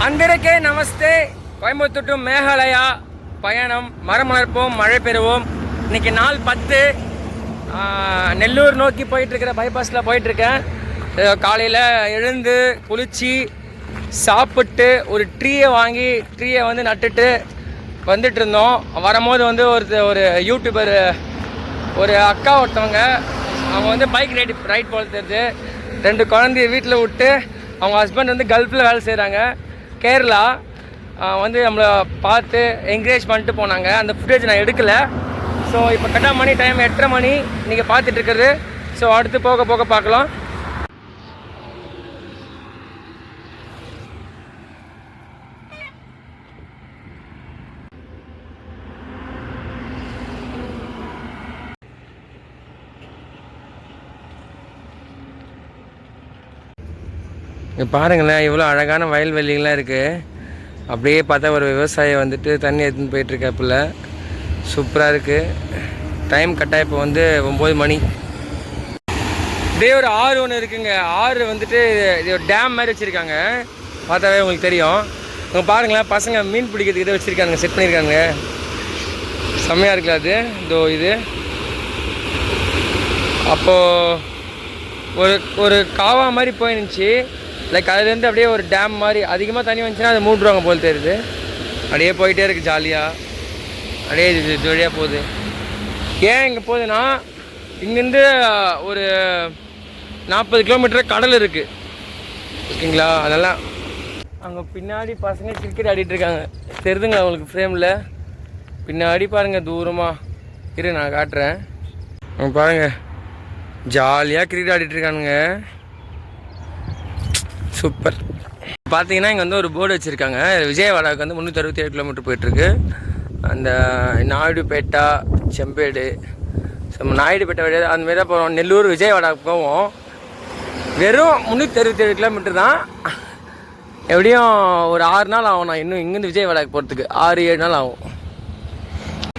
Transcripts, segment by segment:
అందరికీ నమస్తే. கோயம்புத்தூர் டு மேகாலயா பயணம். மரம் வளர்ப்போம், மழை பெறுவோம். இன்னைக்கு நாள் 10. நெல்லூர் நோக்கி போயிட்டுருக்கிற பைபாஸில் போயிட்டுருக்கேன். காலையில் எழுந்து குளித்து சாப்பிட்டு ஒரு ட்ரீயை வாங்கி ட்ரீயை வந்து நட்டுட்டு வந்துட்டு இருந்தோம். வரும்போது வந்து ஒரு யூடியூபர் ஒரு அக்கா ஒருத்தவங்க, அவங்க வந்து பைக் ரைட் போல தெரியுது. 2 குழந்தைய வீட்டில் விட்டு அவங்க ஹஸ்பண்ட் வந்து கல்ஃபில் வேலை செய்கிறாங்க, கேரளா. வந்து நம்மளை பார்த்து என்கரேஜ் பண்ணிட்டு போனாங்க. அந்த ஃபுட்டேஜ் நான் எடுக்கலை. ஸோ இப்போ கரெக்டாக மணி டைம் 8:30 மணி நீங்கள் பார்த்துட்ருக்குறது. ஸோ அடுத்து போக போக பார்க்கலாம். இங்கே பாருங்களேன், இவ்வளோ அழகான வயல்வெளிகள்லாம் இருக்குது. அப்படியே பார்த்தா ஒரு விவசாயி வந்துட்டு தண்ணி எடுத்துன்னு போயிட்டுருக்காப்புல. சூப்பராக இருக்குது. டைம் கரெக்டாக இப்போ வந்து 9 மணி. இப்படியே ஒரு ஆறு ஒன்று இருக்குங்க. ஆறு வந்துட்டு இது ஒரு டேம் மாதிரி வச்சுருக்காங்க. பார்த்தாவே உங்களுக்கு தெரியும். இங்கே பாருங்களேன், பசங்க மீன் பிடிக்கிறதுக்கு இதை வச்சுருக்காங்க, செட் பண்ணியிருக்காங்க. செம்மையாக இருக்குல்ல அது. இதோ இது அப்போது ஒரு காவா மாதிரி போயிருந்துச்சு. லைக் அதுலேருந்து அப்படியே ஒரு டேம் மாதிரி அதிகமாக தண்ணி வந்துச்சுன்னா அதை மூடுவாங்க போல் தெரியுது. அப்படியே போயிட்டே இருக்குது ஜாலியாக. அப்படியே இது ஜோடியாக போகுது. ஏன் இங்கே போகுதுன்னா, இங்கேருந்து ஒரு 40 கிலோமீட்டர் கடல் இருக்குது, ஓகேங்களா? அதெல்லாம் அங்கே பின்னாடி பசங்க கிரிக்கெட் ஆடிட்டுருக்காங்க. தெரியுதுங்களா உங்களுக்கு ஃப்ரேமில்? பின்னாடி பாருங்கள் தூரமாக. இரு நான் காட்டுறேன். அவங்க பாருங்கள், ஜாலியாக கிரிக்கெட் ஆடிட்டுருக்கானுங்க. சூப்பர். பார்த்தீங்கன்னா இங்கே வந்து ஒரு போர்டு வச்சுருக்காங்க. விஜயவாடாவுக்கு வந்து 367 கிலோமீட்டர் போயிட்டுருக்கு. அந்த நாயுடுபேட்டா, செம்பேடு, நாயுடுபேட்டை வழியாக அந்த மாரி தான் போகிறோம். நெல்லூர் விஜயவாடாவுக்கு போவோம். வெறும் 367 கிலோமீட்டர் தான். எப்படியும் ஒரு 6 நாள் ஆகும். நான் இன்னும் இங்கேருந்து விஜயவாடாவுக்கு போகிறதுக்கு 6-7 நாள் ஆகும்.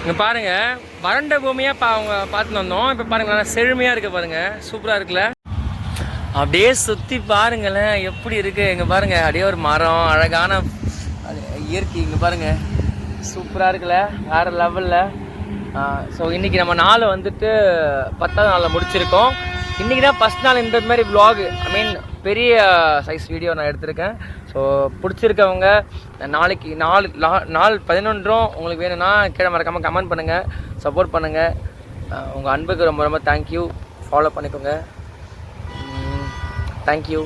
இங்கே பாருங்கள், வறண்ட பூமியாக அவங்க பார்த்துன்னு வந்தோம். இப்போ பாருங்கள், நல்லா செழுமையாக இருக்குது பாருங்கள். சூப்பராக இருக்குல்ல? அப்படியே சுற்றி பாருங்களேன் எப்படி இருக்குது. இங்கே பாருங்கள், அப்படியே ஒரு மரம், அழகான இயற்கை. இங்கே பாருங்கள், சூப்பராக இருக்குல்ல? வேறு லெவலில். ஸோ இன்றைக்கி நம்ம நாள் வந்துட்டு 10ஆவது நாளில் முடிச்சிருக்கோம். இன்றைக்கி தான் ஃபஸ்ட் நாள் இந்த மாதிரி விலாக், பெரிய சைஸ் வீடியோ நான் எடுத்திருக்கேன். ஸோ பிடிச்சிருக்கவங்க நாளைக்கு நாள் 11 உங்களுக்கு வேணும்னா கீழே மறக்காமல் கமெண்ட் பண்ணுங்கள், சப்போர்ட் பண்ணுங்கள். உங்கள் அன்புக்கு ரொம்ப ரொம்ப தேங்க்யூ. ஃபாலோ பண்ணிக்கோங்க. Thank you.